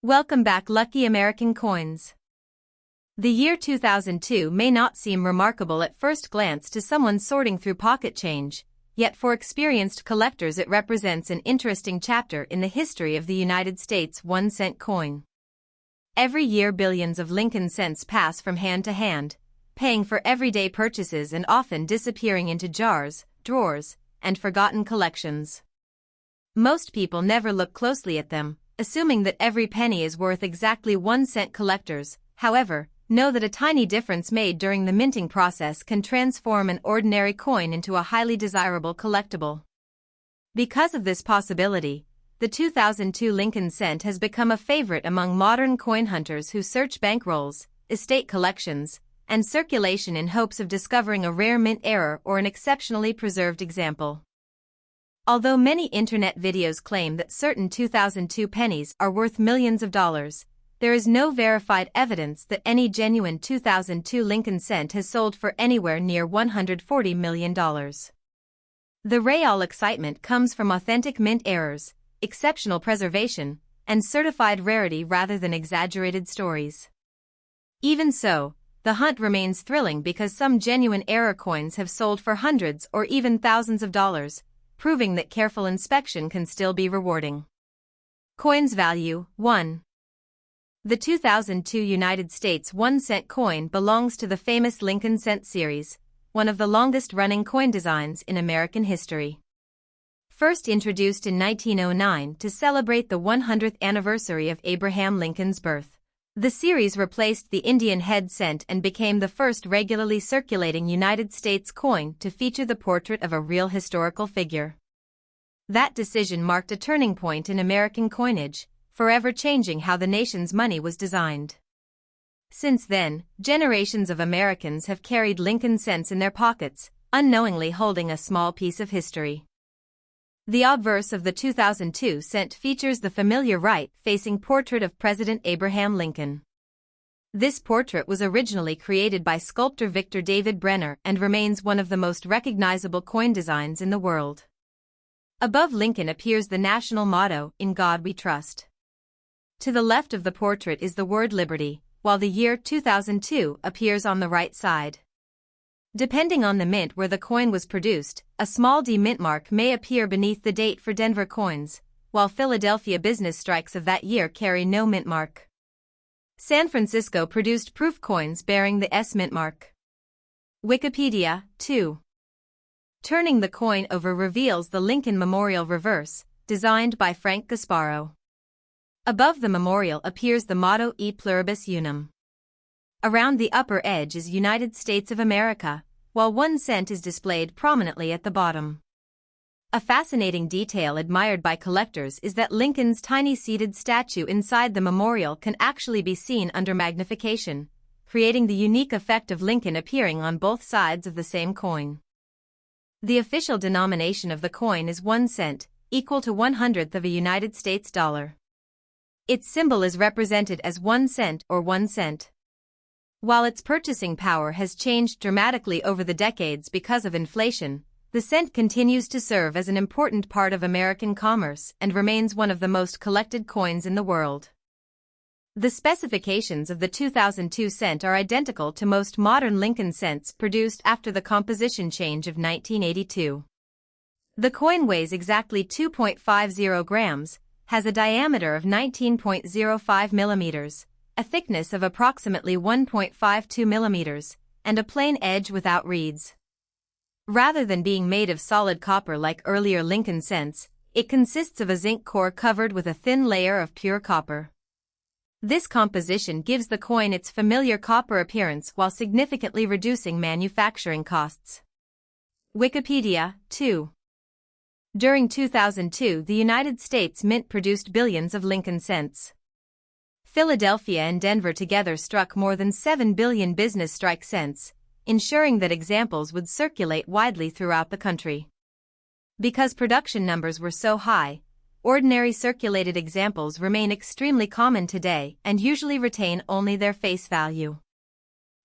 Welcome back, lucky American coins. The year 2002 may not seem remarkable at first glance to someone sorting through pocket change, yet for experienced collectors it represents an interesting chapter in the history of the United States 1-cent coin. Every year billions of Lincoln cents pass from hand to hand, paying for everyday purchases and often disappearing into jars, drawers, and forgotten collections. Most people never look closely at them, assuming that every penny is worth exactly 1 cent. Collectors, however, know that a tiny difference made during the minting process can transform an ordinary coin into a highly desirable collectible. Because of this possibility, the 2002 Lincoln cent has become a favorite among modern coin hunters who search bankrolls, estate collections, and circulation in hopes of discovering a rare mint error or an exceptionally preserved example. Although many internet videos claim that certain 2002 pennies are worth millions of dollars, there is no verified evidence that any genuine 2002 Lincoln cent has sold for anywhere near $140 million. The real excitement comes from authentic mint errors, exceptional preservation, and certified rarity rather than exaggerated stories. Even so, the hunt remains thrilling because some genuine error coins have sold for hundreds or even thousands of dollars, proving that careful inspection can still be rewarding. Coins value: 1. The 2002 United States 1-cent coin belongs to the famous Lincoln cent series, one of the longest-running coin designs in American history. First introduced in 1909 to celebrate the 100th anniversary of Abraham Lincoln's birth, the series replaced the Indian head cent and became the first regularly circulating United States coin to feature the portrait of a real historical figure. That decision marked a turning point in American coinage, forever changing how the nation's money was designed. Since then, generations of Americans have carried Lincoln cents in their pockets, unknowingly holding a small piece of history. The obverse of the 2002 cent features the familiar right-facing portrait of President Abraham Lincoln. This portrait was originally created by sculptor Victor David Brenner and remains one of the most recognizable coin designs in the world. Above Lincoln appears the national motto, "In God We Trust." To the left of the portrait is the word Liberty, while the year 2002 appears on the right side. Depending on the mint where the coin was produced, a small D mint mark may appear beneath the date for Denver coins, while Philadelphia business strikes of that year carry no mint mark. San Francisco produced proof coins bearing the S mint mark. Wikipedia, 2. Turning the coin over reveals the Lincoln Memorial reverse, designed by Frank Gasparo. Above the memorial appears the motto E Pluribus Unum. Around the upper edge is United States of America, while 1 cent is displayed prominently at the bottom. A fascinating detail admired by collectors is that Lincoln's tiny seated statue inside the memorial can actually be seen under magnification, creating the unique effect of Lincoln appearing on both sides of the same coin. The official denomination of the coin is 1 cent, equal to 1/100th of a United States dollar. Its symbol is represented as 1 cent or 1 cent. While its purchasing power has changed dramatically over the decades because of inflation, the cent continues to serve as an important part of American commerce and remains one of the most collected coins in the world. The specifications of the 2002 cent are identical to most modern Lincoln cents produced after the composition change of 1982. The coin weighs exactly 2.50 grams, has a diameter of 19.05 millimeters, a thickness of approximately 1.52 millimeters, and a plain edge without reeds. Rather than being made of solid copper like earlier Lincoln cents, it consists of a zinc core covered with a thin layer of pure copper. This composition gives the coin its familiar copper appearance while significantly reducing manufacturing costs. Wikipedia, 2. During 2002, the United States Mint produced billions of Lincoln cents. Philadelphia and Denver together struck more than 7 billion business strike cents, ensuring that examples would circulate widely throughout the country. Because production numbers were so high, ordinary circulated examples remain extremely common today and usually retain only their face value.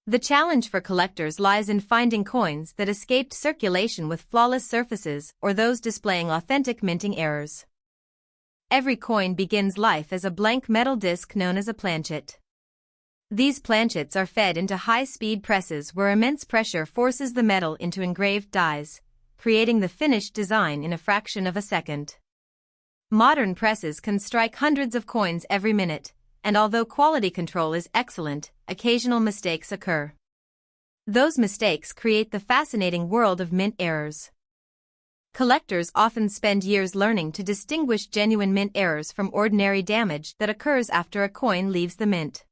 The challenge for collectors lies in finding coins that escaped circulation with flawless surfaces or those displaying authentic minting errors. every coin begins life as a blank metal disc known as a planchet. These planchets are fed into high-speed presses where immense pressure forces the metal into engraved dies, creating the finished design in a fraction of a second. Modern presses can strike hundreds of coins every minute, and although quality control is excellent, occasional mistakes occur. Those mistakes create the fascinating world of mint errors. Collectors often spend years learning to distinguish genuine mint errors from ordinary damage that occurs after a coin leaves the mint.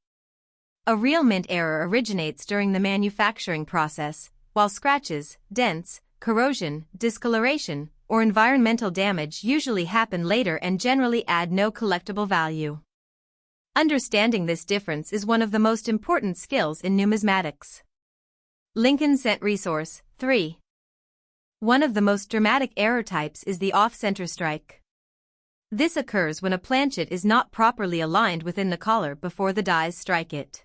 A real mint error originates during the manufacturing process, while scratches, dents, corrosion, discoloration, or environmental damage usually happen later and generally add no collectible value. Understanding this difference is one of the most important skills in numismatics. Lincoln Cent Resource 3. One of the most dramatic error types is the off-center strike. This occurs when a planchet is not properly aligned within the collar before the dies strike it.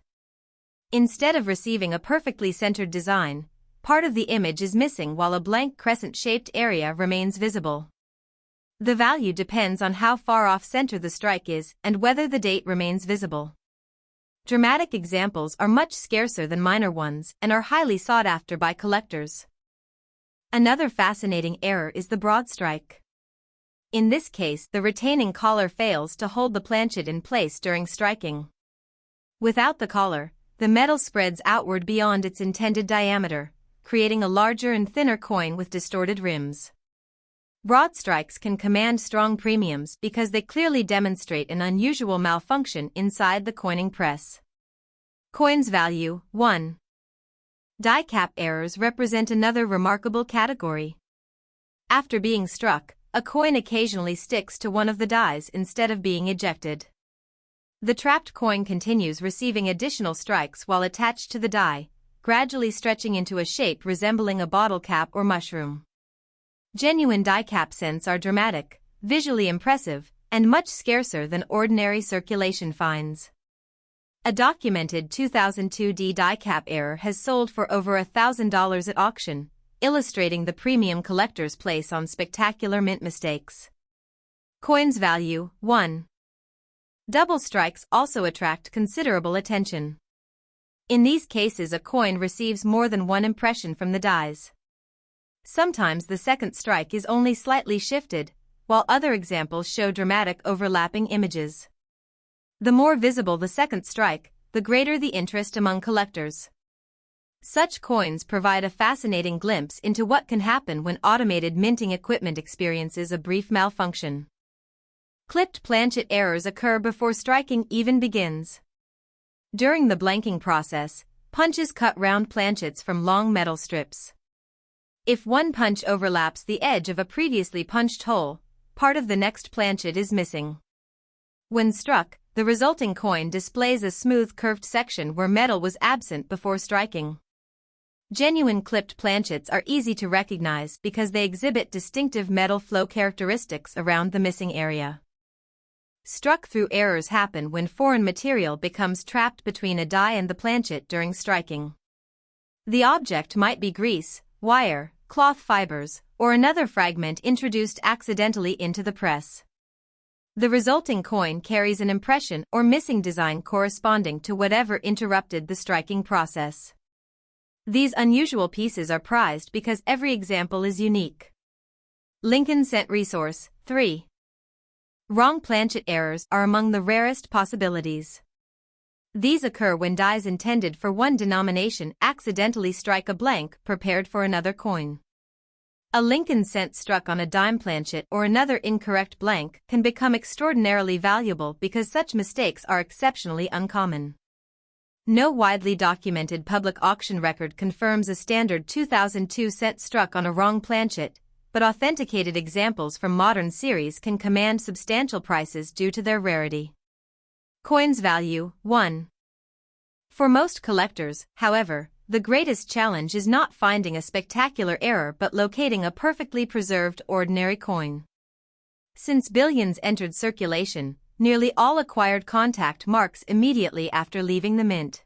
Instead of receiving a perfectly centered design, part of the image is missing while a blank crescent-shaped area remains visible. The value depends on how far off-center the strike is and whether the date remains visible. Dramatic examples are much scarcer than minor ones and are highly sought after by collectors. Another fascinating error is the broad strike. In this case, the retaining collar fails to hold the planchet in place during striking. Without the collar, the metal spreads outward beyond its intended diameter, creating a larger and thinner coin with distorted rims. Broad strikes can command strong premiums because they clearly demonstrate an unusual malfunction inside the coining press. Coins value 1. Die cap errors represent another remarkable category. After being struck, a coin occasionally sticks to one of the dies instead of being ejected. The trapped coin continues receiving additional strikes while attached to the die, gradually stretching into a shape resembling a bottle cap or mushroom. Genuine die cap cents are dramatic, visually impressive, and much scarcer than ordinary circulation finds. A documented 2002 die cap error has sold for over $1,000 at auction, illustrating the premium collectors place on spectacular mint mistakes. Coins value 1. Double strikes also attract considerable attention. In these cases, a coin receives more than one impression from the dies. Sometimes the second strike is only slightly shifted, while other examples show dramatic overlapping images. The more visible the second strike, the greater the interest among collectors. Such coins provide a fascinating glimpse into what can happen when automated minting equipment experiences a brief malfunction. Clipped planchet errors occur before striking even begins. During the blanking process, punches cut round planchets from long metal strips. If one punch overlaps the edge of a previously punched hole, part of the next planchet is missing. When struck, the resulting coin displays a smooth curved section where metal was absent before striking. Genuine clipped planchets are easy to recognize because they exhibit distinctive metal flow characteristics around the missing area. Struck-through errors happen when foreign material becomes trapped between a die and the planchet during striking. The object might be grease, wire, cloth fibers, or another fragment introduced accidentally into the press. The resulting coin carries an impression or missing design corresponding to whatever interrupted the striking process. These unusual pieces are prized because every example is unique. Lincoln Cent Resource 3. Wrong planchet errors are among the rarest possibilities. These occur when dies intended for one denomination accidentally strike a blank prepared for another coin. A Lincoln cent struck on a dime planchet or another incorrect blank can become extraordinarily valuable because such mistakes are exceptionally uncommon. No widely documented public auction record confirms a standard 2002 cent struck on a wrong planchet, but authenticated examples from modern series can command substantial prices due to their rarity. Coins value 1. For most collectors, however, the greatest challenge is not finding a spectacular error but locating a perfectly preserved ordinary coin. Since billions entered circulation, nearly all acquired contact marks immediately after leaving the mint.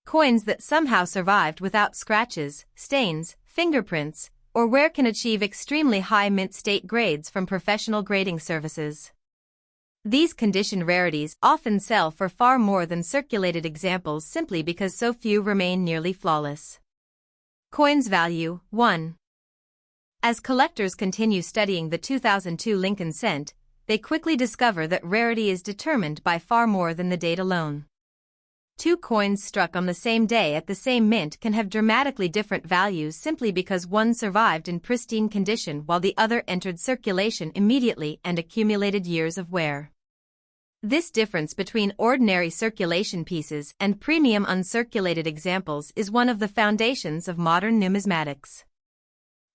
Coins that somehow survived without scratches, stains, fingerprints, or wear can achieve extremely high mint state grades from professional grading services. These condition rarities often sell for far more than circulated examples simply because so few remain nearly flawless. Coins value 1. As collectors continue studying the 2002 Lincoln cent, they quickly discover that rarity is determined by far more than the date alone. Two coins struck on the same day at the same mint can have dramatically different values simply because one survived in pristine condition while the other entered circulation immediately and accumulated years of wear. This difference between ordinary circulation pieces and premium uncirculated examples is one of the foundations of modern numismatics.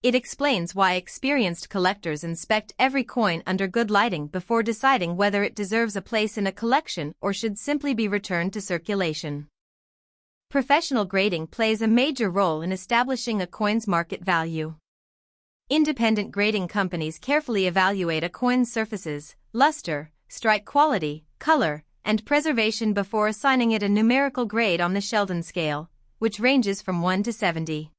It explains why experienced collectors inspect every coin under good lighting before deciding whether it deserves a place in a collection or should simply be returned to circulation. Professional grading plays a major role in establishing a coin's market value. Independent grading companies carefully evaluate a coin's surfaces, luster, strike quality, color, and preservation before assigning it a numerical grade on the Sheldon scale, which ranges from 1 to 70.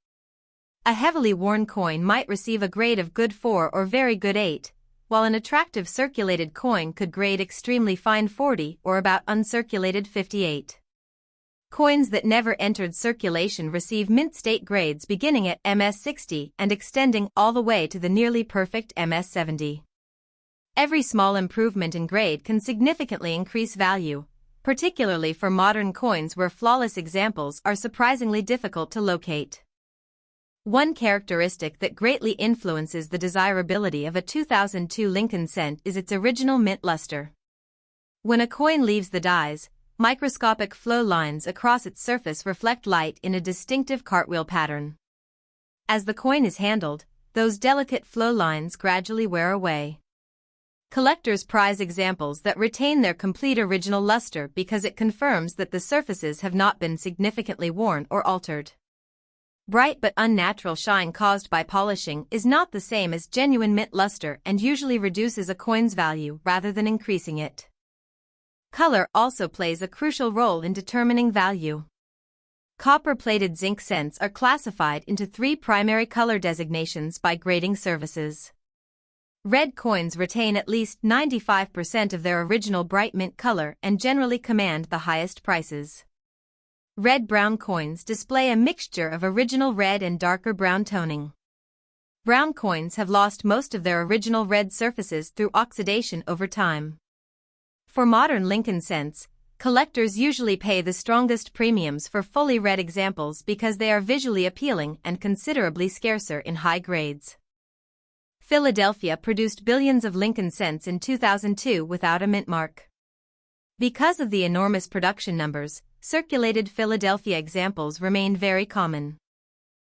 A heavily worn coin might receive a grade of good 4 or very good 8, while an attractive circulated coin could grade extremely fine 40 or about uncirculated 58. Coins that never entered circulation receive mint state grades beginning at MS60 and extending all the way to the nearly perfect MS70. Every small improvement in grade can significantly increase value, particularly for modern coins where flawless examples are surprisingly difficult to locate. One characteristic that greatly influences the desirability of a 2002 Lincoln cent is its original mint luster. When a coin leaves the dies, microscopic flow lines across its surface reflect light in a distinctive cartwheel pattern. As the coin is handled, those delicate flow lines gradually wear away. Collectors prize examples that retain their complete original luster because it confirms that the surfaces have not been significantly worn or altered. Bright but unnatural shine caused by polishing is not the same as genuine mint luster and usually reduces a coin's value rather than increasing it. Color also plays a crucial role in determining value. Copper-plated zinc cents are classified into 3 primary color designations by grading services. Red coins retain at least 95% of their original bright mint color and generally command the highest prices. Red-brown coins display a mixture of original red and darker brown toning. Brown coins have lost most of their original red surfaces through oxidation over time. For modern Lincoln cents, collectors usually pay the strongest premiums for fully red examples because they are visually appealing and considerably scarcer in high grades. Philadelphia produced billions of Lincoln cents in 2002 without a mint mark. Because of the enormous production numbers, circulated Philadelphia examples remained very common.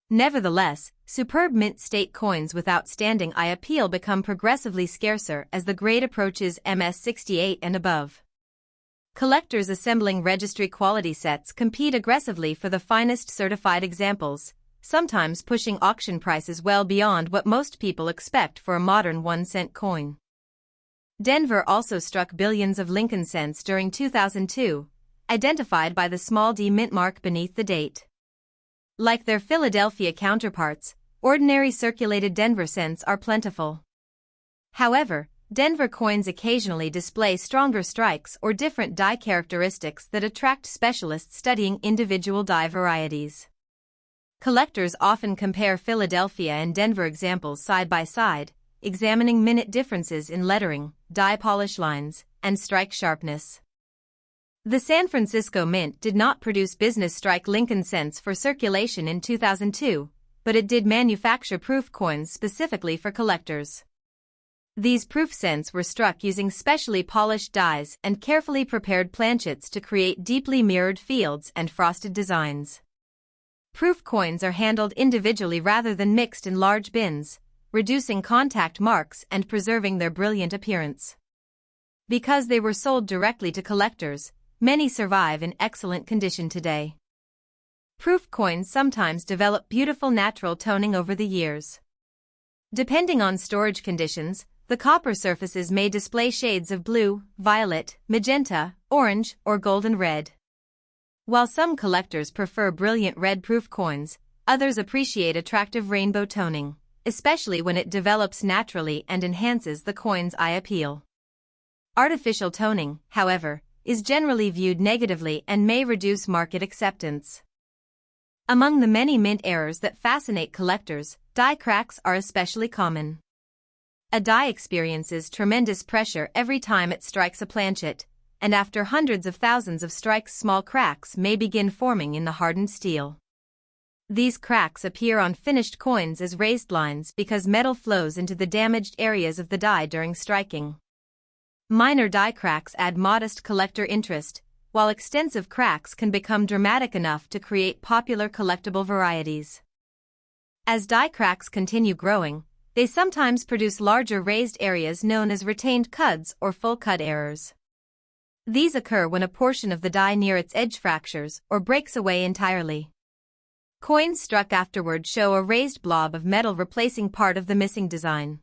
Nevertheless, superb mint state coins with outstanding eye appeal become progressively scarcer as the grade approaches MS68 and above. Collectors assembling registry quality sets compete aggressively for the finest certified examples, sometimes pushing auction prices well beyond what most people expect for a modern 1-cent coin. Denver also struck billions of Lincoln cents during 2002, identified by the small d mint mark beneath the date. Like their Philadelphia counterparts, ordinary circulated Denver cents are plentiful. However, Denver coins occasionally display stronger strikes or different die characteristics that attract specialists studying individual die varieties. Collectors often compare Philadelphia and Denver examples side by side, examining minute differences in lettering, die polish lines, and strike sharpness. The San Francisco Mint did not produce business strike Lincoln cents for circulation in 2002, but it did manufacture proof coins specifically for collectors. These proof cents were struck using specially polished dies and carefully prepared planchets to create deeply mirrored fields and frosted designs. Proof coins are handled individually rather than mixed in large bins, reducing contact marks and preserving their brilliant appearance. Because they were sold directly to collectors, many survive in excellent condition today. Proof coins sometimes develop beautiful natural toning over the years. Depending on storage conditions, the copper surfaces may display shades of blue, violet, magenta, orange, or golden red. While some collectors prefer brilliant red proof coins, others appreciate attractive rainbow toning, especially when it develops naturally and enhances the coin's eye appeal. Artificial toning, however, is generally viewed negatively and may reduce market acceptance. Among the many mint errors that fascinate collectors, die cracks are especially common. A die experiences tremendous pressure every time it strikes a planchet, and after hundreds of thousands of strikes, small cracks may begin forming in the hardened steel. These cracks appear on finished coins as raised lines because metal flows into the damaged areas of the die during striking. Minor die cracks add modest collector interest, while extensive cracks can become dramatic enough to create popular collectible varieties. As die cracks continue growing, they sometimes produce larger raised areas known as retained cuds or full cud errors. These occur when a portion of the die near its edge fractures or breaks away entirely. Coins struck afterward show a raised blob of metal replacing part of the missing design.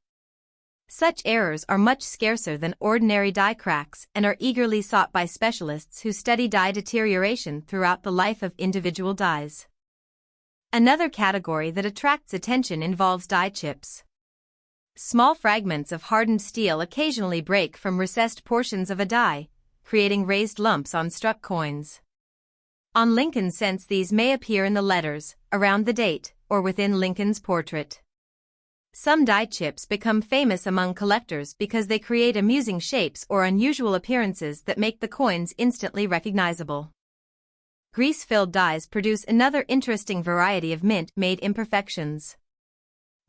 Such errors are much scarcer than ordinary die cracks and are eagerly sought by specialists who study die deterioration throughout the life of individual dies. Another category that attracts attention involves die chips. Small fragments of hardened steel occasionally break from recessed portions of a die, creating raised lumps on struck coins. On Lincoln cents, these may appear in the letters, around the date, or within Lincoln's portrait. Some die chips become famous among collectors because they create amusing shapes or unusual appearances that make the coins instantly recognizable. Grease-filled dies produce another interesting variety of mint-made imperfections.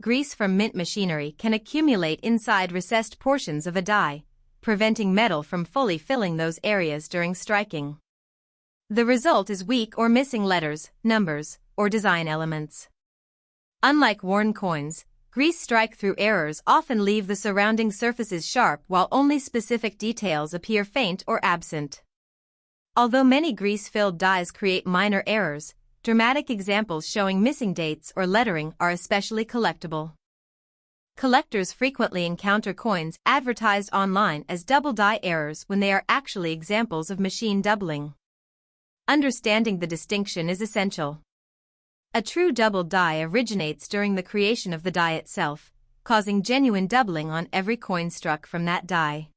Grease from mint machinery can accumulate inside recessed portions of a die, preventing metal from fully filling those areas during striking. The result is weak or missing letters, numbers, or design elements. Unlike worn coins, grease strike-through errors often leave the surrounding surfaces sharp while only specific details appear faint or absent. Although many grease-filled dies create minor errors, dramatic examples showing missing dates or lettering are especially collectible. Collectors frequently encounter coins advertised online as double die errors when they are actually examples of machine doubling. Understanding the distinction is essential. A true double die originates during the creation of the die itself, causing genuine doubling on every coin struck from that die.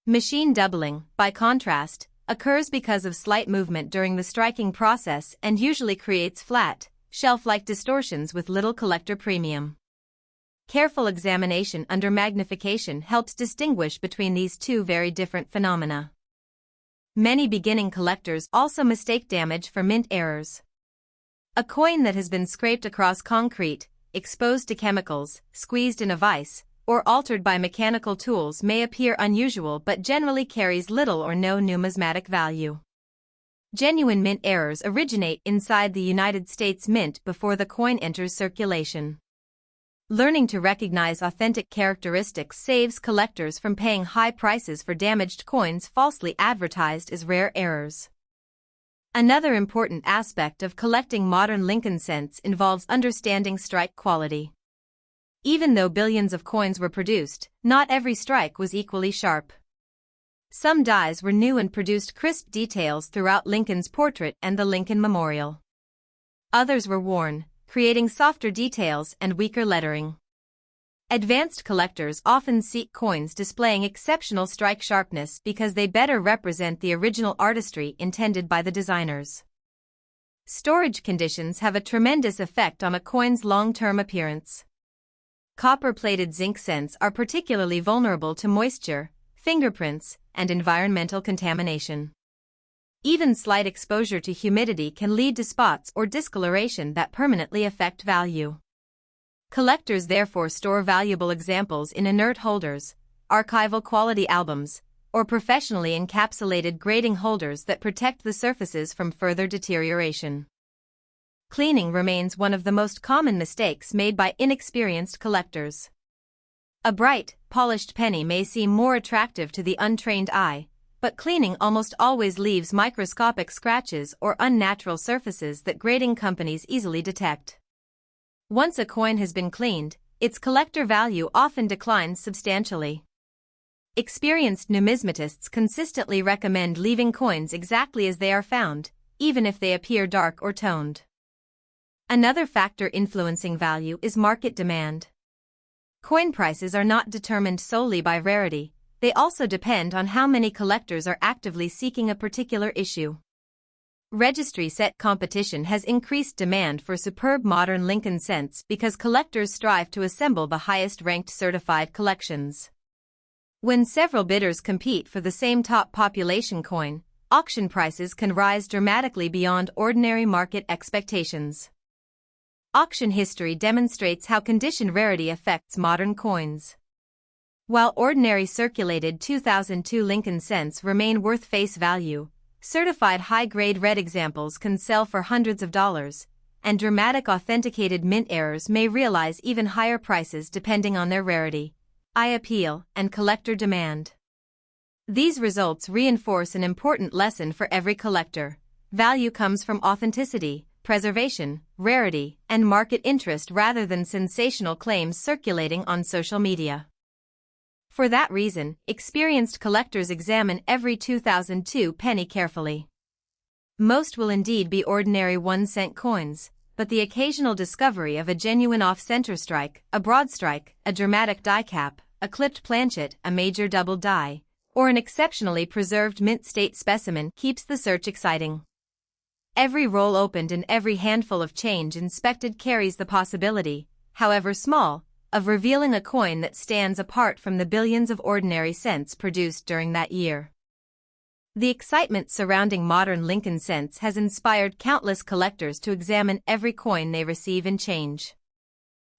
Machine doubling, by contrast, occurs because of slight movement during the striking process and usually creates flat, shelf-like distortions with little collector premium. Careful examination under magnification helps distinguish between these two very different phenomena. Many beginning collectors also mistake damage for mint errors. A coin that has been scraped across concrete, exposed to chemicals, squeezed in a vise, or altered by mechanical tools may appear unusual but generally carries little or no numismatic value. Genuine mint errors originate inside the United States Mint before the coin enters circulation. Learning to recognize authentic characteristics saves collectors from paying high prices for damaged coins falsely advertised as rare errors. Another important aspect of collecting modern Lincoln cents involves understanding strike quality. Even though billions of coins were produced, not every strike was equally sharp. Some dies were new and produced crisp details throughout Lincoln's portrait and the Lincoln Memorial. Others were worn, creating softer details and weaker lettering. Advanced collectors often seek coins displaying exceptional strike sharpness because they better represent the original artistry intended by the designers. Storage conditions have a tremendous effect on a coin's long-term appearance. Copper-plated zinc cents are particularly vulnerable to moisture, fingerprints, and environmental contamination. Even slight exposure to humidity can lead to spots or discoloration that permanently affect value. Collectors therefore store valuable examples in inert holders, archival quality albums, or professionally encapsulated grading holders that protect the surfaces from further deterioration. Cleaning remains one of the most common mistakes made by inexperienced collectors. A bright, polished penny may seem more attractive to the untrained eye, but cleaning almost always leaves microscopic scratches or unnatural surfaces that grading companies easily detect. Once a coin has been cleaned, its collector value often declines substantially. Experienced numismatists consistently recommend leaving coins exactly as they are found, even if they appear dark or toned. Another factor influencing value is market demand. Coin prices are not determined solely by rarity, They also depend on how many collectors are actively seeking a particular issue. Registry set competition has increased demand for superb modern Lincoln cents because collectors strive to assemble the highest-ranked certified collections. When several bidders compete for the same top population coin, auction prices can rise dramatically beyond ordinary market expectations. Auction history demonstrates how condition rarity affects modern coins. While ordinary circulated 2002 Lincoln cents remain worth face value, certified high-grade red examples can sell for hundreds of dollars, and dramatic authenticated mint errors may realize even higher prices depending on their rarity, eye appeal, and collector demand. These results reinforce an important lesson for every collector. Value comes from authenticity, preservation, rarity, and market interest rather than sensational claims circulating on social media. For that reason, experienced collectors examine every 2002 penny carefully. Most will indeed be ordinary 1-cent coins, but the occasional discovery of a genuine off-center strike, a broad strike, a dramatic die cap, a clipped planchet, a major double die, or an exceptionally preserved mint state specimen keeps the search exciting. Every roll opened and every handful of change inspected carries the possibility, however small, of revealing a coin that stands apart from the billions of ordinary cents produced during that year. The excitement surrounding modern Lincoln cents has inspired countless collectors to examine every coin they receive in change.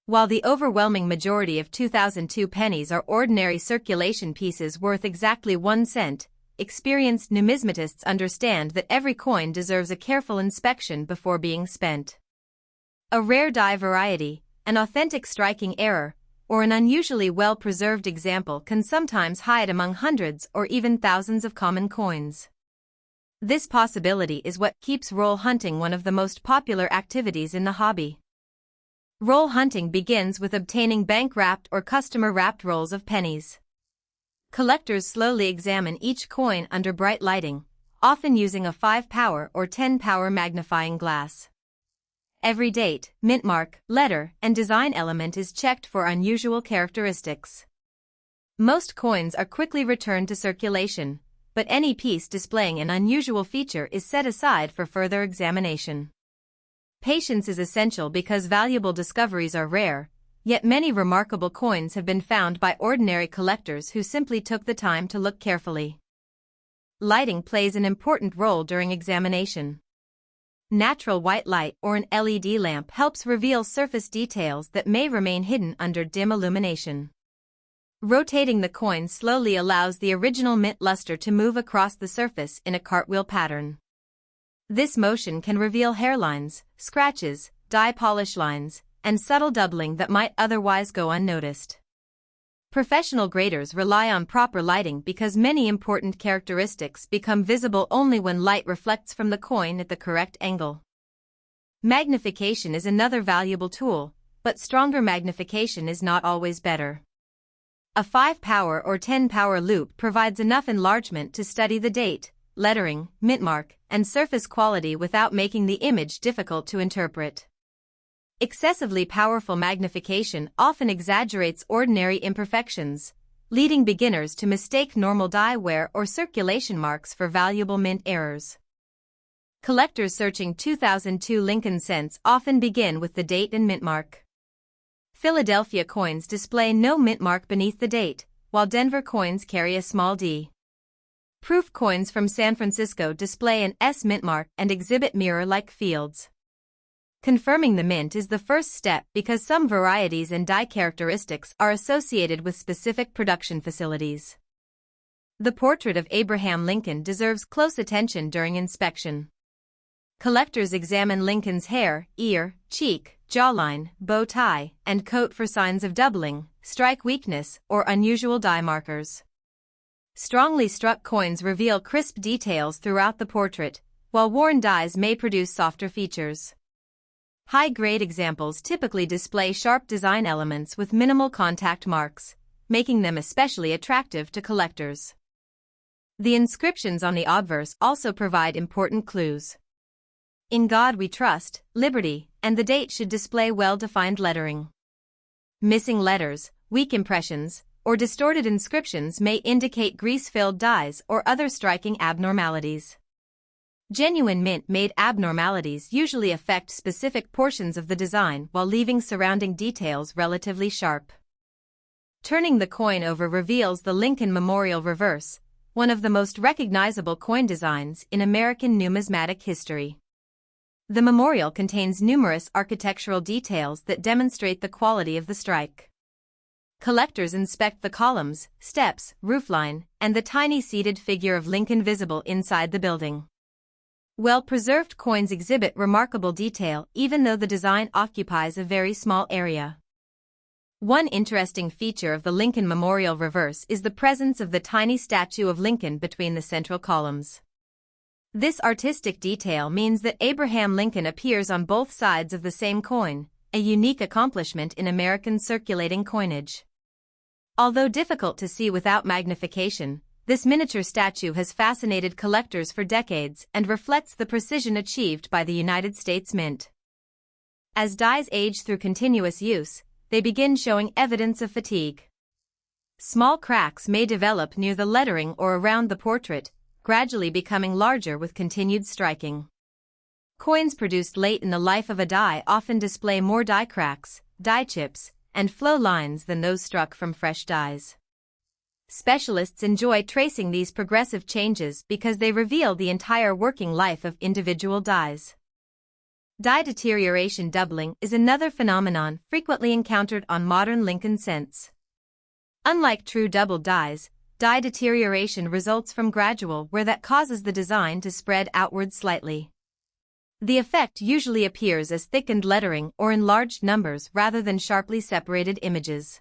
While the overwhelming majority of 2002 pennies are ordinary circulation pieces worth exactly 1 cent, experienced numismatists understand that every coin deserves a careful inspection before being spent. A rare die variety, an authentic striking error, or an unusually well-preserved example can sometimes hide among hundreds or even thousands of common coins. This possibility is what keeps roll hunting one of the most popular activities in the hobby. Roll hunting begins with obtaining bank-wrapped or customer-wrapped rolls of pennies. Collectors slowly examine each coin under bright lighting, often using a 5-power or 10-power magnifying glass. Every date, mint mark, letter, and design element is checked for unusual characteristics. Most coins are quickly returned to circulation, but any piece displaying an unusual feature is set aside for further examination. Patience is essential because valuable discoveries are rare, yet many remarkable coins have been found by ordinary collectors who simply took the time to look carefully. Lighting plays an important role during examination. Natural white light or an LED lamp helps reveal surface details that may remain hidden under dim illumination. Rotating the coin slowly allows the original mint luster to move across the surface in a cartwheel pattern. This motion can reveal hairlines, scratches, die polish lines, and subtle doubling that might otherwise go unnoticed. Professional graders rely on proper lighting because many important characteristics become visible only when light reflects from the coin at the correct angle. Magnification is another valuable tool, but stronger magnification is not always better. A 5-power or 10-power loupe provides enough enlargement to study the date, lettering, mint mark, and surface quality without making the image difficult to interpret. Excessively powerful magnification often exaggerates ordinary imperfections, leading beginners to mistake normal die wear or circulation marks for valuable mint errors. Collectors searching 2002 Lincoln cents often begin with the date and mint mark. Philadelphia coins display no mint mark beneath the date, while Denver coins carry a small D. Proof coins from San Francisco display an S mint mark and exhibit mirror-like fields. Confirming the mint is the first step because some varieties and die characteristics are associated with specific production facilities. The portrait of Abraham Lincoln deserves close attention during inspection. Collectors examine Lincoln's hair, ear, cheek, jawline, bow tie, and coat for signs of doubling, strike weakness, or unusual die markers. Strongly struck coins reveal crisp details throughout the portrait, while worn dies may produce softer features. High-grade examples typically display sharp design elements with minimal contact marks, making them especially attractive to collectors. The inscriptions on the obverse also provide important clues. In God We Trust, Liberty, and the date should display well-defined lettering. Missing letters, weak impressions, or distorted inscriptions may indicate grease-filled dies or other striking abnormalities. Genuine mint-made abnormalities usually affect specific portions of the design while leaving surrounding details relatively sharp. Turning the coin over reveals the Lincoln Memorial Reverse, one of the most recognizable coin designs in American numismatic history. The memorial contains numerous architectural details that demonstrate the quality of the strike. Collectors inspect the columns, steps, roofline, and the tiny seated figure of Lincoln visible inside the building. Well-preserved coins exhibit remarkable detail even though the design occupies a very small area. One interesting feature of the Lincoln Memorial Reverse is the presence of the tiny statue of Lincoln between the central columns. This artistic detail means that Abraham Lincoln appears on both sides of the same coin, a unique accomplishment in American circulating coinage. Although difficult to see without magnification, this miniature statue has fascinated collectors for decades and reflects the precision achieved by the United States Mint. As dies age through continuous use, they begin showing evidence of fatigue. Small cracks may develop near the lettering or around the portrait, gradually becoming larger with continued striking. Coins produced late in the life of a die often display more die cracks, die chips, and flow lines than those struck from fresh dies. Specialists enjoy tracing these progressive changes because they reveal the entire working life of individual dies. Die deterioration doubling is another phenomenon frequently encountered on modern Lincoln cents. Unlike true doubled dies, die deterioration results from gradual where that causes the design to spread outward slightly. The effect usually appears as thickened lettering or enlarged numbers rather than sharply separated images.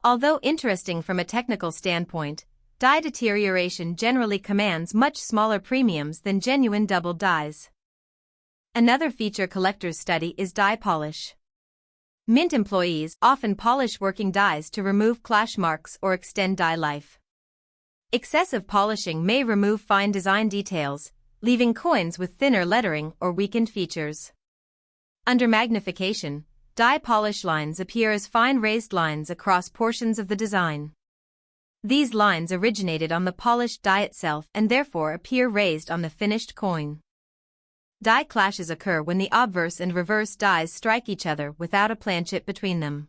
Although interesting from a technical standpoint, die deterioration generally commands much smaller premiums than genuine doubled dies. Another feature collectors study is die polish. Mint employees often polish working dies to remove clash marks or extend die life. Excessive polishing may remove fine design details, leaving coins with thinner lettering or weakened features. Under magnification, die polish lines appear as fine raised lines across portions of the design. These lines originated on the polished die itself and therefore appear raised on the finished coin. Die clashes occur when the obverse and reverse dies strike each other without a planchet between them.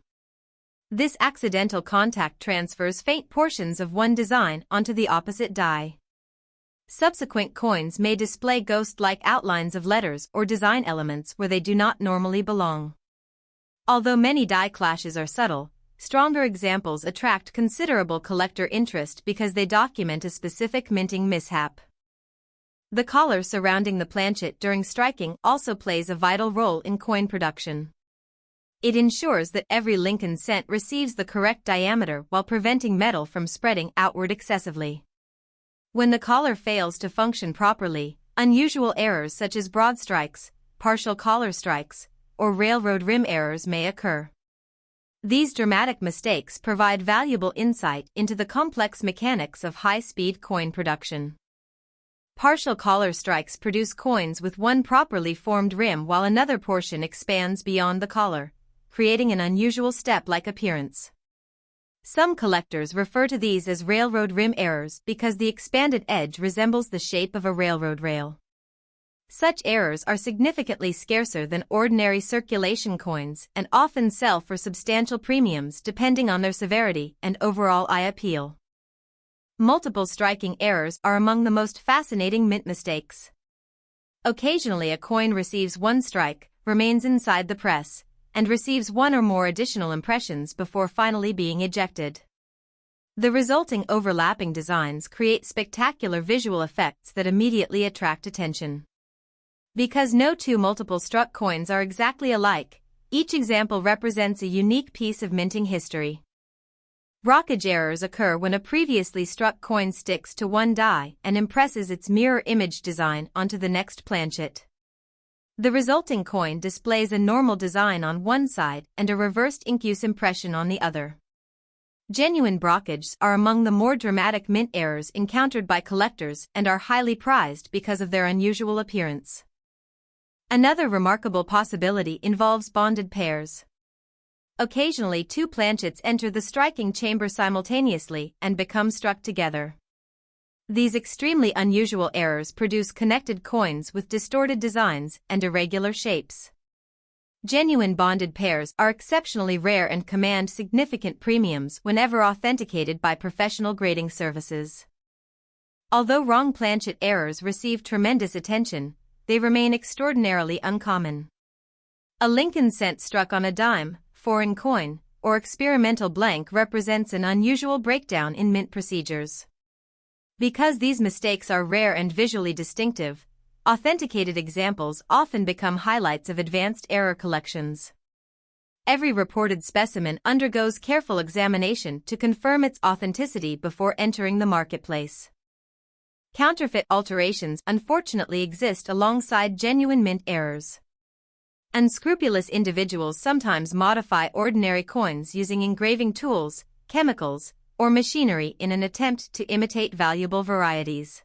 This accidental contact transfers faint portions of one design onto the opposite die. Subsequent coins may display ghost-like outlines of letters or design elements where they do not normally belong. Although many die clashes are subtle, stronger examples attract considerable collector interest because they document a specific minting mishap. The collar surrounding the planchet during striking also plays a vital role in coin production. It ensures that every Lincoln cent receives the correct diameter while preventing metal from spreading outward excessively. When the collar fails to function properly, unusual errors such as broad strikes, partial collar strikes, or railroad rim errors may occur. These dramatic mistakes provide valuable insight into the complex mechanics of high-speed coin production. Partial collar strikes produce coins with one properly formed rim while another portion expands beyond the collar, creating an unusual step-like appearance. Some collectors refer to these as railroad rim errors because the expanded edge resembles the shape of a railroad rail. Such errors are significantly scarcer than ordinary circulation coins and often sell for substantial premiums depending on their severity and overall eye appeal. Multiple striking errors are among the most fascinating mint mistakes. Occasionally a coin receives one strike, remains inside the press, and receives one or more additional impressions before finally being ejected. The resulting overlapping designs create spectacular visual effects that immediately attract attention. Because no two multiple struck coins are exactly alike, each example represents a unique piece of minting history. Rockage errors occur when a previously struck coin sticks to one die and impresses its mirror image design onto the next planchet. The resulting coin displays a normal design on one side and a reversed incus impression on the other. Genuine brockages are among the more dramatic mint errors encountered by collectors and are highly prized because of their unusual appearance. Another remarkable possibility involves bonded pairs. Occasionally two planchets enter the striking chamber simultaneously and become struck together. These extremely unusual errors produce connected coins with distorted designs and irregular shapes. Genuine bonded pairs are exceptionally rare and command significant premiums whenever authenticated by professional grading services. Although wrong planchet errors receive tremendous attention, they remain extraordinarily uncommon. A Lincoln cent struck on a dime, foreign coin, or experimental blank represents an unusual breakdown in mint procedures. Because these mistakes are rare and visually distinctive, authenticated examples often become highlights of advanced error collections. Every reported specimen undergoes careful examination to confirm its authenticity before entering the marketplace. Counterfeit alterations unfortunately exist alongside genuine mint errors. Unscrupulous individuals sometimes modify ordinary coins using engraving tools, chemicals, or machinery in an attempt to imitate valuable varieties.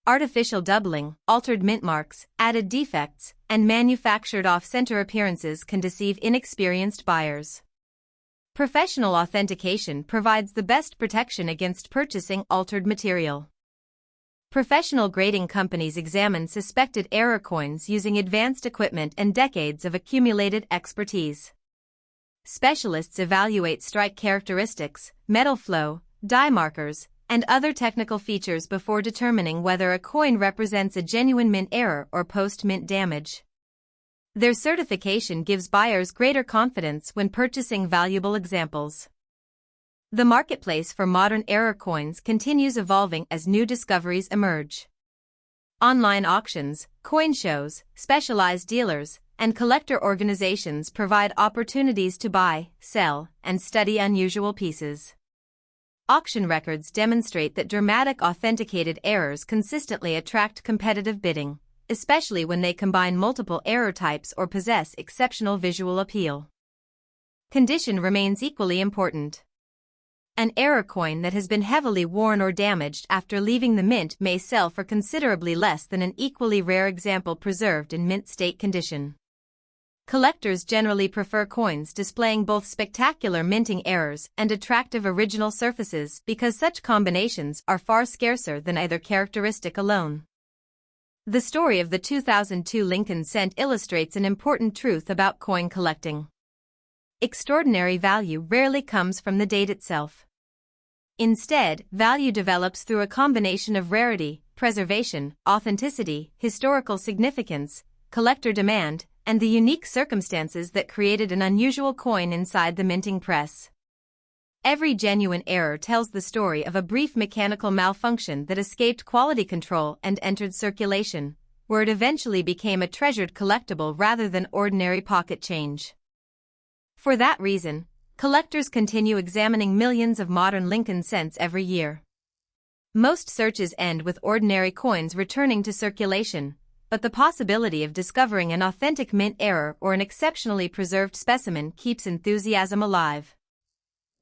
Artificial doubling, altered mint marks, added defects, and manufactured off-center appearances can deceive inexperienced buyers. Professional authentication provides the best protection against purchasing altered material. Professional grading companies examine suspected error coins using advanced equipment and decades of accumulated expertise. Specialists evaluate strike characteristics, metal flow, die markers, and other technical features before determining whether a coin represents a genuine mint error or post-mint damage. Their certification gives buyers greater confidence when purchasing valuable examples. The marketplace for modern error coins continues evolving as new discoveries emerge. Online auctions, coin shows, specialized dealers, and collector organizations provide opportunities to buy, sell, and study unusual pieces. Auction records demonstrate that dramatic authenticated errors consistently attract competitive bidding, especially when they combine multiple error types or possess exceptional visual appeal. Condition remains equally important. An error coin that has been heavily worn or damaged after leaving the mint may sell for considerably less than an equally rare example preserved in mint state condition. Collectors generally prefer coins displaying both spectacular minting errors and attractive original surfaces because such combinations are far scarcer than either characteristic alone. The story of the 2002 Lincoln cent illustrates an important truth about coin collecting. Extraordinary value rarely comes from the date itself. Instead, value develops through a combination of rarity, preservation, authenticity, historical significance, collector demand, and the unique circumstances that created an unusual coin inside the minting press. Every genuine error tells the story of a brief mechanical malfunction that escaped quality control and entered circulation, where it eventually became a treasured collectible rather than ordinary pocket change. For that reason, collectors continue examining millions of modern Lincoln cents every year. Most searches end with ordinary coins returning to circulation, but the possibility of discovering an authentic mint error or an exceptionally preserved specimen keeps enthusiasm alive.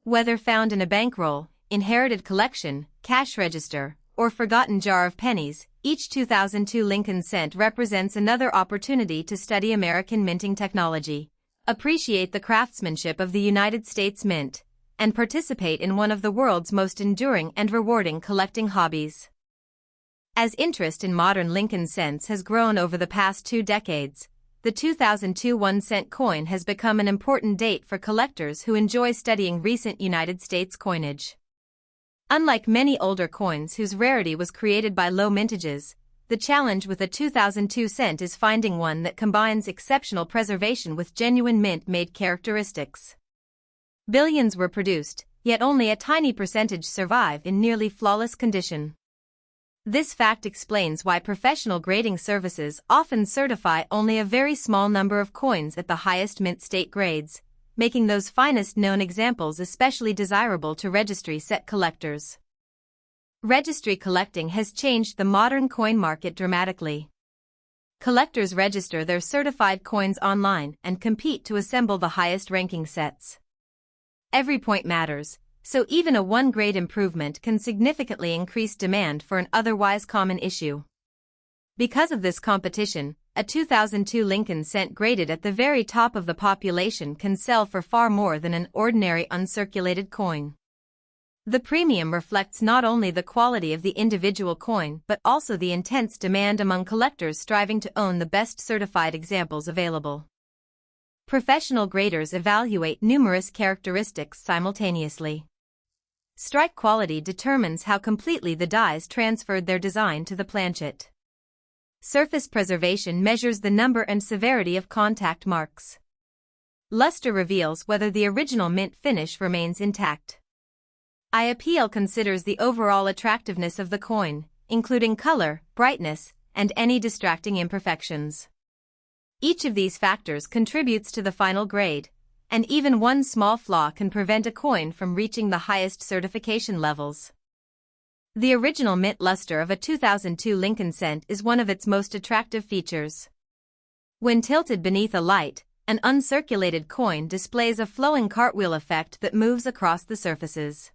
Whether found in a bankroll, inherited collection, cash register, or forgotten jar of pennies, each 2002 Lincoln cent represents another opportunity to study American minting technology, appreciate the craftsmanship of the United States Mint, and participate in one of the world's most enduring and rewarding collecting hobbies. As interest in modern Lincoln cents has grown over the past 2 decades, the 2002 1-cent coin has become an important date for collectors who enjoy studying recent United States coinage. Unlike many older coins whose rarity was created by low mintages, the challenge with a 2002 cent is finding one that combines exceptional preservation with genuine mint-made characteristics. Billions were produced, yet only a tiny percentage survive in nearly flawless condition. This fact explains why professional grading services often certify only a very small number of coins at the highest mint state grades, making those finest known examples especially desirable to registry set collectors. Registry collecting has changed the modern coin market dramatically. Collectors register their certified coins online and compete to assemble the highest ranking sets. Every point matters, so even a 1-grade improvement can significantly increase demand for an otherwise common issue. Because of this competition, a 2002 Lincoln cent graded at the very top of the population can sell for far more than an ordinary uncirculated coin. The premium reflects not only the quality of the individual coin but also the intense demand among collectors striving to own the best certified examples available. Professional graders evaluate numerous characteristics simultaneously. Strike quality determines how completely the dies transferred their design to the planchet. Surface preservation measures the number and severity of contact marks. Luster reveals whether the original mint finish remains intact. Eye appeal considers the overall attractiveness of the coin, including color, brightness, and any distracting imperfections. Each of these factors contributes to the final grade, and even one small flaw can prevent a coin from reaching the highest certification levels. The original mint luster of a 2002 Lincoln cent is one of its most attractive features. When tilted beneath a light, an uncirculated coin displays a flowing cartwheel effect that moves across the surfaces.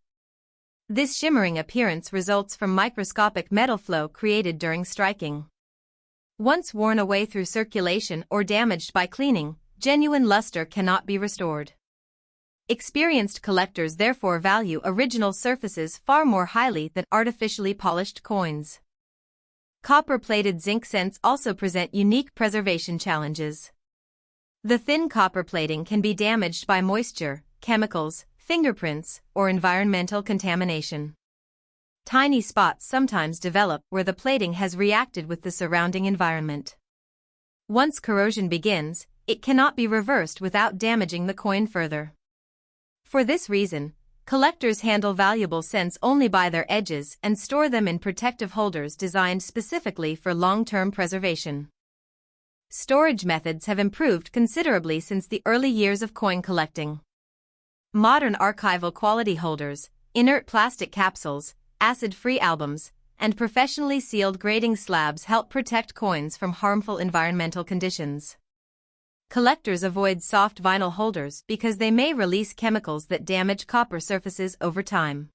This shimmering appearance results from microscopic metal flow created during striking. Once worn away through circulation or damaged by cleaning, genuine luster cannot be restored. Experienced collectors therefore value original surfaces far more highly than artificially polished coins. Copper-plated zinc cents also present unique preservation challenges. The thin copper plating can be damaged by moisture, chemicals, fingerprints, or environmental contamination. Tiny spots sometimes develop where the plating has reacted with the surrounding environment. Once corrosion begins, it cannot be reversed without damaging the coin further. For this reason, collectors handle valuable cents only by their edges and store them in protective holders designed specifically for long-term preservation. Storage methods have improved considerably since the early years of coin collecting. Modern archival quality holders, inert plastic capsules, acid-free albums, and professionally sealed grading slabs help protect coins from harmful environmental conditions. Collectors avoid soft vinyl holders because they may release chemicals that damage copper surfaces over time.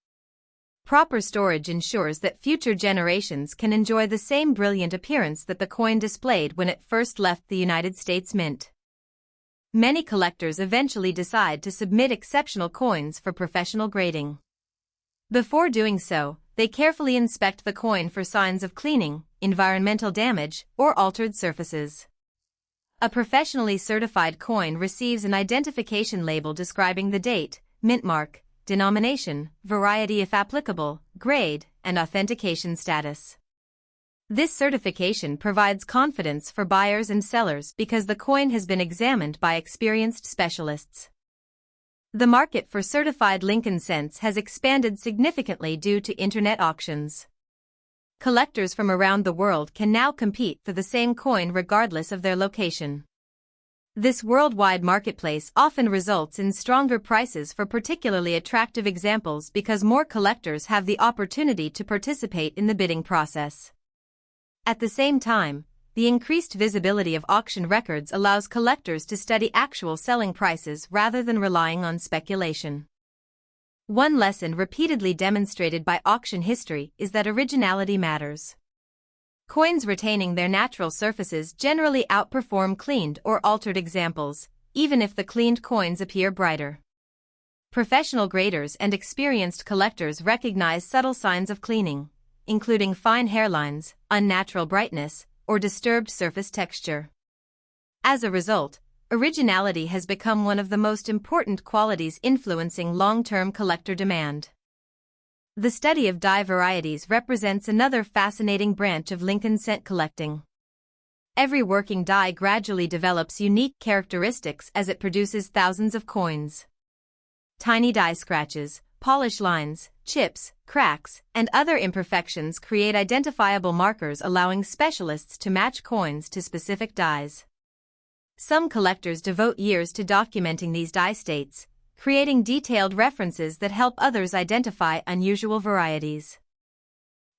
Proper storage ensures that future generations can enjoy the same brilliant appearance that the coin displayed when it first left the United States Mint. Many collectors eventually decide to submit exceptional coins for professional grading. Before doing so, they carefully inspect the coin for signs of cleaning, environmental damage, or altered surfaces. A professionally certified coin receives an identification label describing the date, mint mark, denomination, variety if applicable, grade, and authentication status. This certification provides confidence for buyers and sellers because the coin has been examined by experienced specialists. The market for certified Lincoln cents has expanded significantly due to internet auctions. Collectors from around the world can now compete for the same coin regardless of their location. This worldwide marketplace often results in stronger prices for particularly attractive examples because more collectors have the opportunity to participate in the bidding process. At the same time, the increased visibility of auction records allows collectors to study actual selling prices rather than relying on speculation. One lesson repeatedly demonstrated by auction history is that originality matters. Coins retaining their natural surfaces generally outperform cleaned or altered examples, even if the cleaned coins appear brighter. Professional graders and experienced collectors recognize subtle signs of cleaning, including fine hairlines, unnatural brightness, or disturbed surface texture. As a result, originality has become one of the most important qualities influencing long-term collector demand. The study of die varieties represents another fascinating branch of Lincoln cent collecting. Every working die gradually develops unique characteristics as it produces thousands of coins. Tiny die scratches, polish lines, chips, cracks, and other imperfections create identifiable markers allowing specialists to match coins to specific dies. Some collectors devote years to documenting these die states, creating detailed references that help others identify unusual varieties.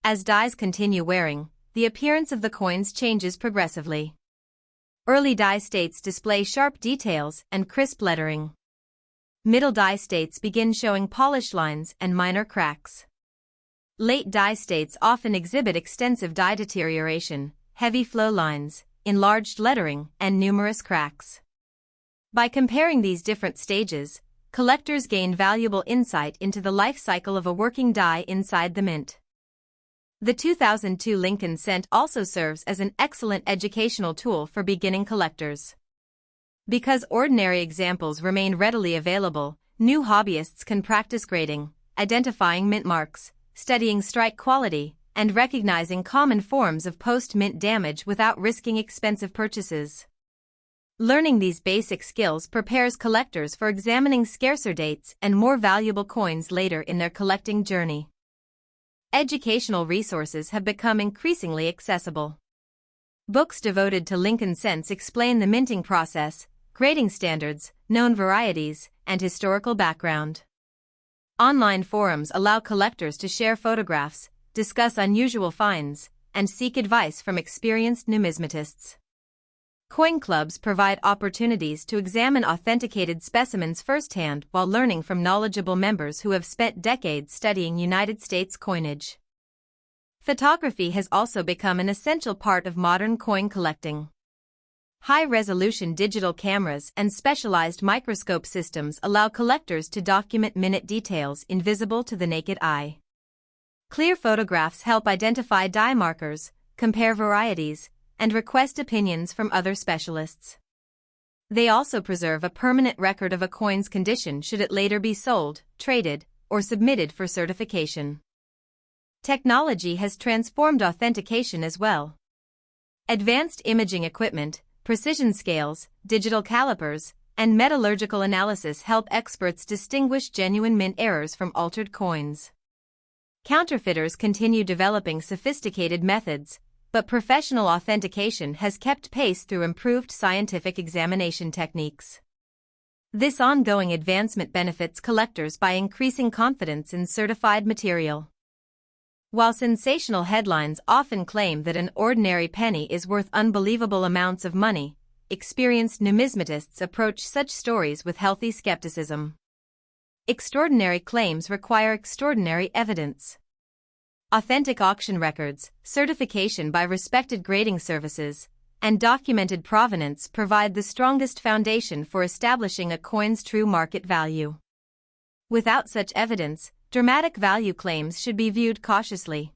As dies continue wearing, the appearance of the coins changes progressively. Early die states display sharp details and crisp lettering. Middle die states begin showing polish lines and minor cracks. Late die states often exhibit extensive die deterioration, heavy flow lines, enlarged lettering, and numerous cracks. By comparing these different stages, collectors gain valuable insight into the life cycle of a working die inside the mint. The 2002 Lincoln cent also serves as an excellent educational tool for beginning collectors. Because ordinary examples remain readily available, new hobbyists can practice grading, identifying mint marks, studying strike quality, and recognizing common forms of post-mint damage without risking expensive purchases. Learning these basic skills prepares collectors for examining scarcer dates and more valuable coins later in their collecting journey. Educational resources have become increasingly accessible. Books devoted to Lincoln cents explain the minting process, grading standards, known varieties, and historical background. Online forums allow collectors to share photographs, discuss unusual finds, and seek advice from experienced numismatists. Coin clubs provide opportunities to examine authenticated specimens firsthand while learning from knowledgeable members who have spent decades studying United States coinage. Photography has also become an essential part of modern coin collecting. High-resolution digital cameras and specialized microscope systems allow collectors to document minute details invisible to the naked eye. Clear photographs help identify die markers, compare varieties, and request opinions from other specialists. They also preserve a permanent record of a coin's condition should it later be sold, traded, or submitted for certification. Technology has transformed authentication as well. Advanced imaging equipment, precision scales, digital calipers, and metallurgical analysis help experts distinguish genuine mint errors from altered coins. Counterfeiters continue developing sophisticated methods, but professional authentication has kept pace through improved scientific examination techniques. This ongoing advancement benefits collectors by increasing confidence in certified material. While sensational headlines often claim that an ordinary penny is worth unbelievable amounts of money, experienced numismatists approach such stories with healthy skepticism. Extraordinary claims require extraordinary evidence. Authentic auction records, certification by respected grading services, and documented provenance provide the strongest foundation for establishing a coin's true market value. Without such evidence, dramatic value claims should be viewed cautiously.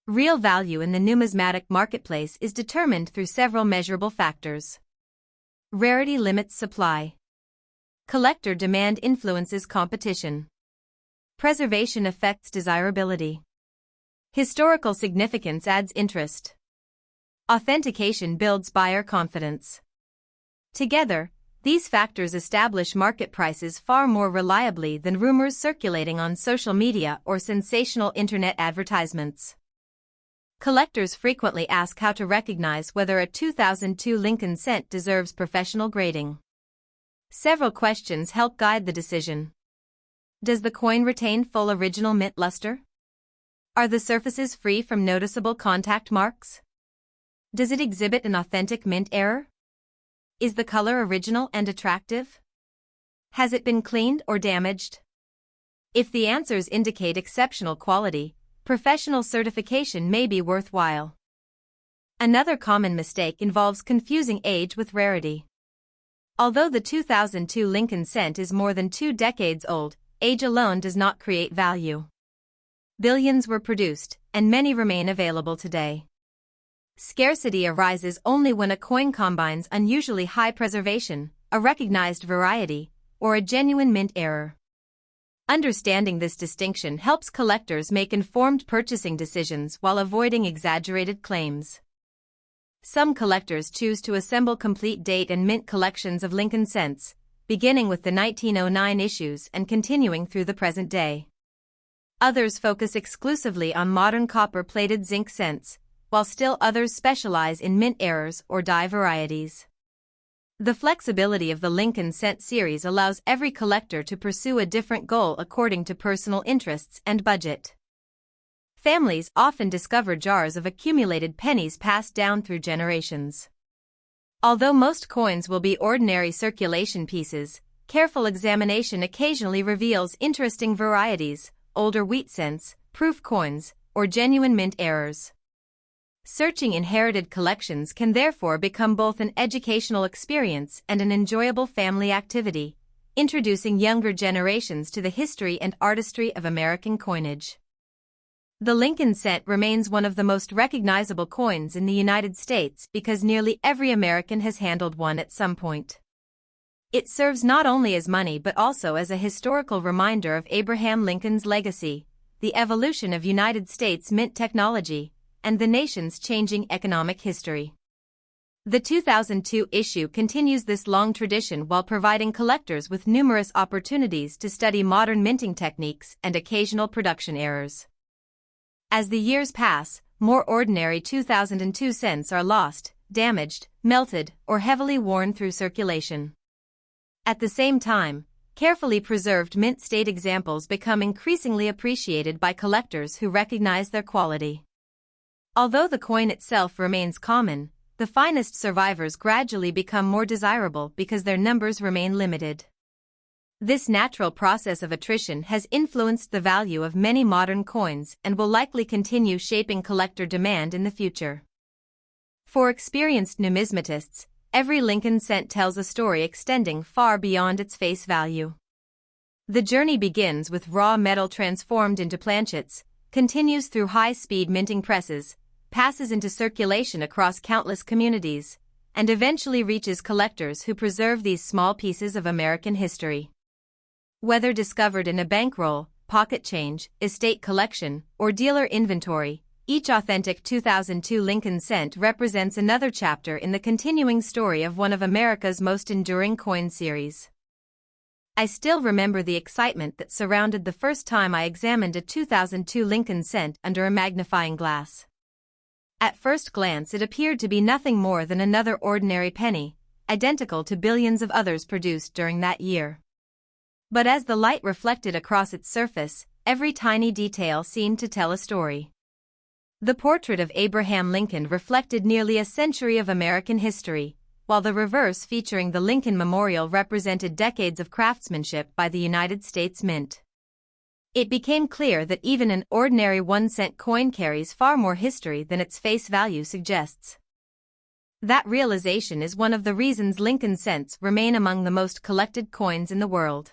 Real value in the numismatic marketplace is determined through several measurable factors. Rarity limits supply. Collector demand influences competition. Preservation affects desirability. Historical significance adds interest. Authentication builds buyer confidence. Together, these factors establish market prices far more reliably than rumors circulating on social media or sensational internet advertisements. Collectors frequently ask how to recognize whether a 2002 Lincoln cent deserves professional grading. Several questions help guide the decision. Does the coin retain full original mint luster? Are the surfaces free from noticeable contact marks? Does it exhibit an authentic mint error? Is the color original and attractive? Has it been cleaned or damaged? If the answers indicate exceptional quality, professional certification may be worthwhile. Another common mistake involves confusing age with rarity. Although the 2002 Lincoln cent is more than 2 decades old, age alone does not create value. Billions were produced, and many remain available today. Scarcity arises only when a coin combines unusually high preservation, a recognized variety, or a genuine mint error. Understanding this distinction helps collectors make informed purchasing decisions while avoiding exaggerated claims. Some collectors choose to assemble complete date and mint collections of Lincoln cents, beginning with the 1909 issues and continuing through the present day. Others focus exclusively on modern copper-plated zinc cents, while still others specialize in mint errors or die varieties. The flexibility of the Lincoln cent series allows every collector to pursue a different goal according to personal interests and budget. Families often discover jars of accumulated pennies passed down through generations. Although most coins will be ordinary circulation pieces, careful examination occasionally reveals interesting varieties, older wheat cents, proof coins, or genuine mint errors. Searching inherited collections can therefore become both an educational experience and an enjoyable family activity, introducing younger generations to the history and artistry of American coinage. The Lincoln cent remains one of the most recognizable coins in the United States because nearly every American has handled one at some point. It serves not only as money but also as a historical reminder of Abraham Lincoln's legacy, the evolution of United States mint technology, and the nation's changing economic history. The 2002 issue continues this long tradition while providing collectors with numerous opportunities to study modern minting techniques and occasional production errors. As the years pass, more ordinary 2002 cents are lost, damaged, melted, or heavily worn through circulation. At the same time, carefully preserved mint state examples become increasingly appreciated by collectors who recognize their quality. Although the coin itself remains common, the finest survivors gradually become more desirable because their numbers remain limited. This natural process of attrition has influenced the value of many modern coins and will likely continue shaping collector demand in the future. For experienced numismatists, every Lincoln cent tells a story extending far beyond its face value. The journey begins with raw metal transformed into planchets, continues through high-speed minting presses, passes into circulation across countless communities, and eventually reaches collectors who preserve these small pieces of American history. Whether discovered in a bankroll, pocket change, estate collection, or dealer inventory, each authentic 2002 Lincoln cent represents another chapter in the continuing story of one of America's most enduring coin series. I still remember the excitement that surrounded the first time I examined a 2002 Lincoln cent under a magnifying glass. At first glance it appeared to be nothing more than another ordinary penny, identical to billions of others produced during that year. But as the light reflected across its surface, every tiny detail seemed to tell a story. The portrait of Abraham Lincoln reflected nearly a century of American history, while the reverse featuring the Lincoln Memorial represented decades of craftsmanship by the United States Mint. It became clear that even an ordinary 1-cent coin carries far more history than its face value suggests. That realization is one of the reasons Lincoln cents remain among the most collected coins in the world.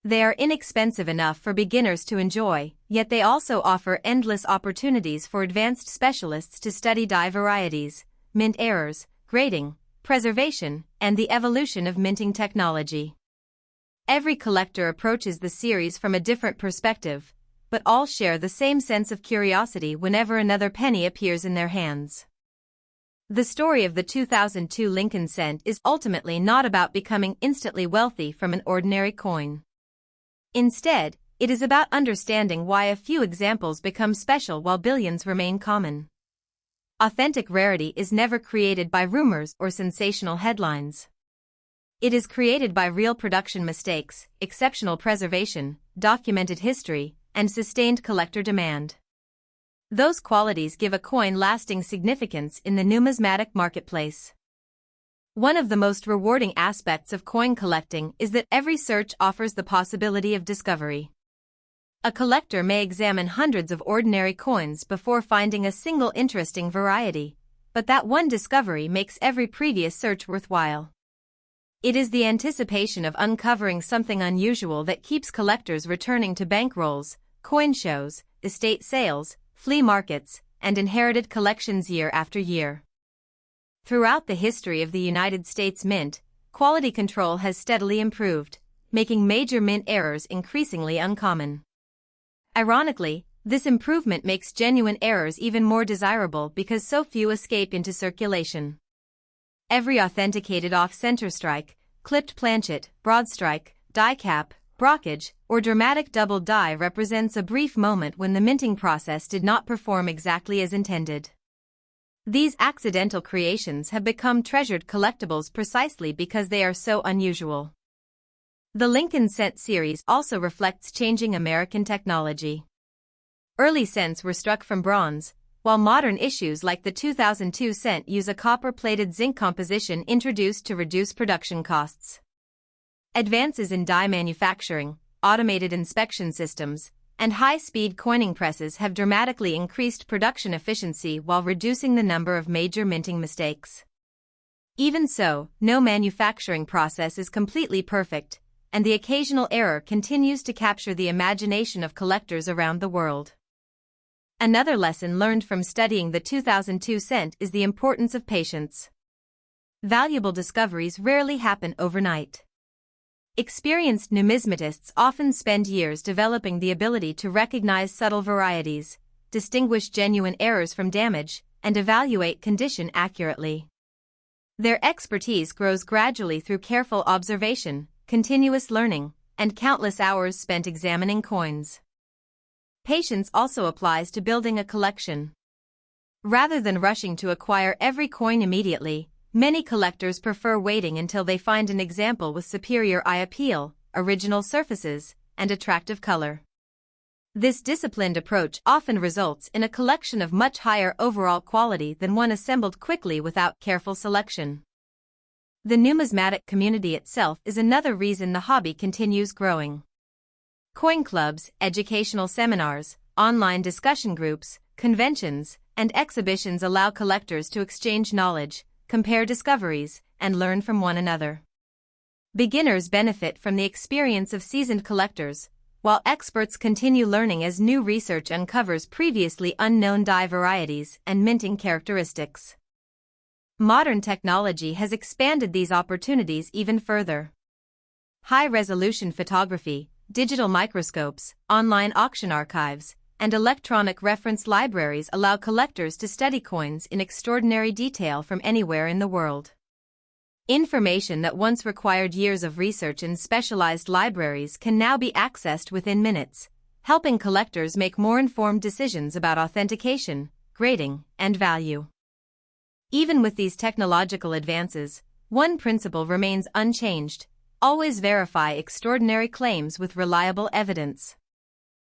They are inexpensive enough for beginners to enjoy, yet they also offer endless opportunities for advanced specialists to study die varieties, mint errors, grading, preservation, and the evolution of minting technology. Every collector approaches the series from a different perspective, but all share the same sense of curiosity whenever another penny appears in their hands. The story of the 2002 Lincoln cent is ultimately not about becoming instantly wealthy from an ordinary coin. Instead, it is about understanding why a few examples become special while billions remain common. Authentic rarity is never created by rumors or sensational headlines. It is created by real production mistakes, exceptional preservation, documented history, and sustained collector demand. Those qualities give a coin lasting significance in the numismatic marketplace. One of the most rewarding aspects of coin collecting is that every search offers the possibility of discovery. A collector may examine hundreds of ordinary coins before finding a single interesting variety, but that one discovery makes every previous search worthwhile. It is the anticipation of uncovering something unusual that keeps collectors returning to bankrolls, coin shows, estate sales, flea markets, and inherited collections year after year. Throughout the history of the United States Mint, quality control has steadily improved, making major mint errors increasingly uncommon. Ironically, this improvement makes genuine errors even more desirable because so few escape into circulation. Every authenticated off-center strike, clipped planchet, broad strike, die cap, brockage, or dramatic double die represents a brief moment when the minting process did not perform exactly as intended. These accidental creations have become treasured collectibles precisely because they are so unusual. The Lincoln cent series also reflects changing American technology. Early cents were struck from bronze, while modern issues like the 2002 cent use a copper-plated zinc composition introduced to reduce production costs. Advances in die manufacturing, automated inspection systems, and high-speed coining presses have dramatically increased production efficiency while reducing the number of major minting mistakes. Even so, no manufacturing process is completely perfect, and the occasional error continues to capture the imagination of collectors around the world. Another lesson learned from studying the 2002 cent is the importance of patience. Valuable discoveries rarely happen overnight. Experienced numismatists often spend years developing the ability to recognize subtle varieties, distinguish genuine errors from damage, and evaluate condition accurately. Their expertise grows gradually through careful observation, continuous learning, and countless hours spent examining coins. Patience also applies to building a collection. Rather than rushing to acquire every coin immediately, many collectors prefer waiting until they find an example with superior eye appeal, original surfaces, and attractive color. This disciplined approach often results in a collection of much higher overall quality than one assembled quickly without careful selection. The numismatic community itself is another reason the hobby continues growing. Coin clubs, educational seminars, online discussion groups, conventions, and exhibitions allow collectors to exchange knowledge, compare discoveries, and learn from one another. Beginners benefit from the experience of seasoned collectors, while experts continue learning as new research uncovers previously unknown die varieties and minting characteristics. Modern technology has expanded these opportunities even further. High-resolution photography, digital microscopes, online auction archives, and electronic reference libraries allow collectors to study coins in extraordinary detail from anywhere in the world. Information that once required years of research in specialized libraries can now be accessed within minutes, helping collectors make more informed decisions about authentication, grading, and value. Even with these technological advances, one principle remains unchanged: always verify extraordinary claims with reliable evidence.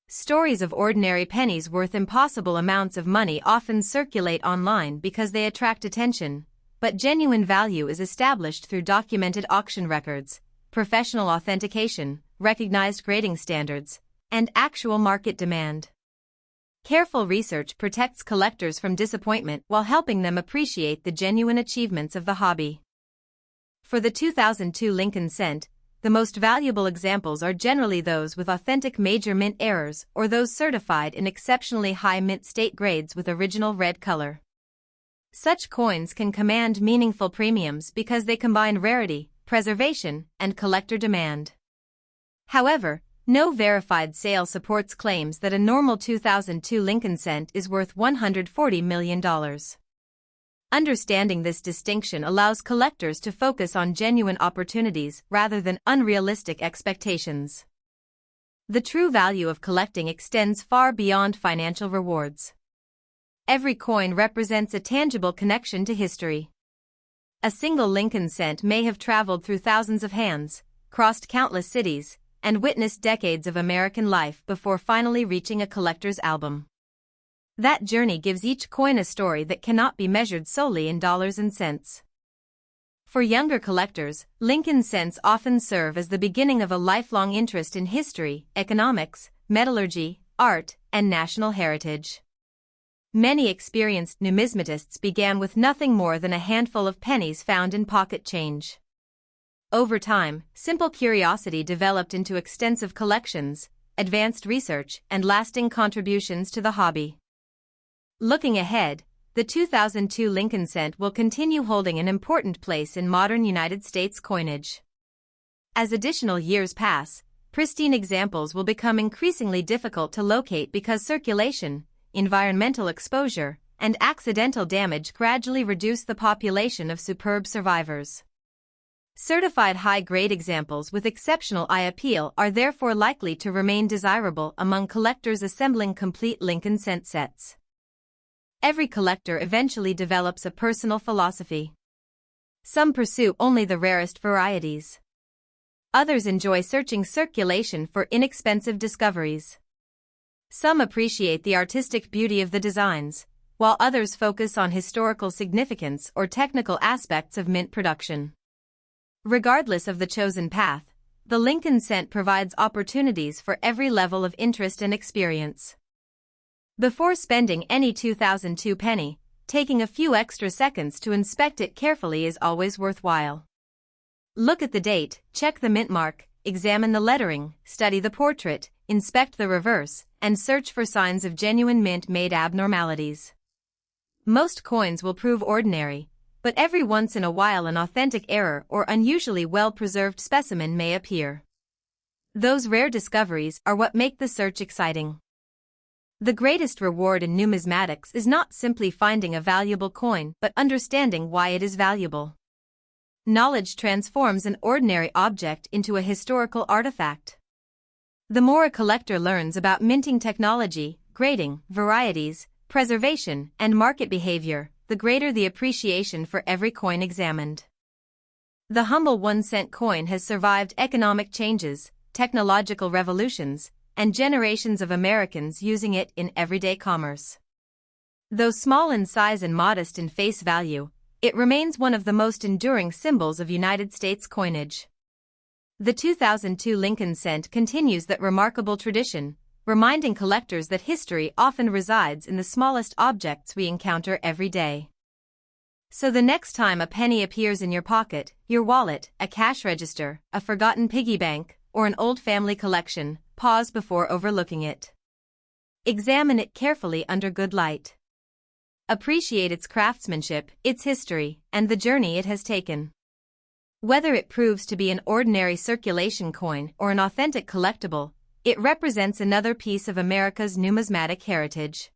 Stories of ordinary pennies worth impossible amounts of money often circulate online because they attract attention, but genuine value is established through documented auction records, professional authentication, recognized grading standards, and actual market demand. Careful research protects collectors from disappointment while helping them appreciate the genuine achievements of the hobby. For the 2002 Lincoln cent, the most valuable examples are generally those with authentic major mint errors or those certified in exceptionally high mint state grades with original red color. Such coins can command meaningful premiums because they combine rarity, preservation, and collector demand. However, no verified sale supports claims that a normal 2002 Lincoln cent is worth $140 million. Understanding this distinction allows collectors to focus on genuine opportunities rather than unrealistic expectations. The true value of collecting extends far beyond financial rewards. Every coin represents a tangible connection to history. A single Lincoln cent may have traveled through thousands of hands, crossed countless cities, and witnessed decades of American life before finally reaching a collector's album. That journey gives each coin a story that cannot be measured solely in dollars and cents. For younger collectors, Lincoln cents often serve as the beginning of a lifelong interest in history, economics, metallurgy, art, and national heritage. Many experienced numismatists began with nothing more than a handful of pennies found in pocket change. Over time, simple curiosity developed into extensive collections, advanced research, and lasting contributions to the hobby. Looking ahead, the 2002 Lincoln cent will continue holding an important place in modern United States coinage. As additional years pass, pristine examples will become increasingly difficult to locate because circulation, environmental exposure, and accidental damage gradually reduce the population of superb survivors. Certified high-grade examples with exceptional eye appeal are therefore likely to remain desirable among collectors assembling complete Lincoln cent sets. Every collector eventually develops a personal philosophy. Some pursue only the rarest varieties. Others enjoy searching circulation for inexpensive discoveries. Some appreciate the artistic beauty of the designs, while others focus on historical significance or technical aspects of mint production. Regardless of the chosen path, the Lincoln cent provides opportunities for every level of interest and experience. Before spending any 2002 penny, taking a few extra seconds to inspect it carefully is always worthwhile. Look at the date, check the mint mark, examine the lettering, study the portrait, inspect the reverse, and search for signs of genuine mint-made abnormalities. Most coins will prove ordinary, but every once in a while an authentic error or unusually well-preserved specimen may appear. Those rare discoveries are what make the search exciting. The greatest reward in numismatics is not simply finding a valuable coin but understanding why it is valuable. Knowledge transforms an ordinary object into a historical artifact. The more a collector learns about minting technology, grading, varieties, preservation, and market behavior, the greater the appreciation for every coin examined. The humble 1-cent coin has survived economic changes, technological revolutions, and generations of Americans using it in everyday commerce. Though small in size and modest in face value, it remains one of the most enduring symbols of United States coinage. The 2002 Lincoln cent continues that remarkable tradition, reminding collectors that history often resides in the smallest objects we encounter every day. So the next time a penny appears in your pocket, your wallet, a cash register, a forgotten piggy bank, or an old family collection, pause before overlooking it. Examine it carefully under good light. Appreciate its craftsmanship, its history, and the journey it has taken. Whether it proves to be an ordinary circulation coin or an authentic collectible, it represents another piece of America's numismatic heritage.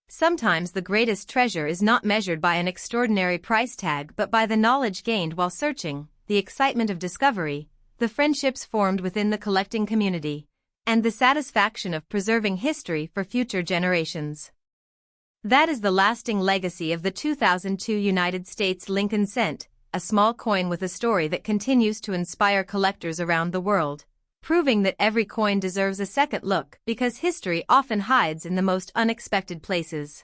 Sometimes the greatest treasure is not measured by an extraordinary price tag but by the knowledge gained while searching, the excitement of discovery, the friendships formed within the collecting community, and the satisfaction of preserving history for future generations. That is the lasting legacy of the 2002 United States Lincoln cent, a small coin with a story that continues to inspire collectors around the world, proving that every coin deserves a second look because history often hides in the most unexpected places.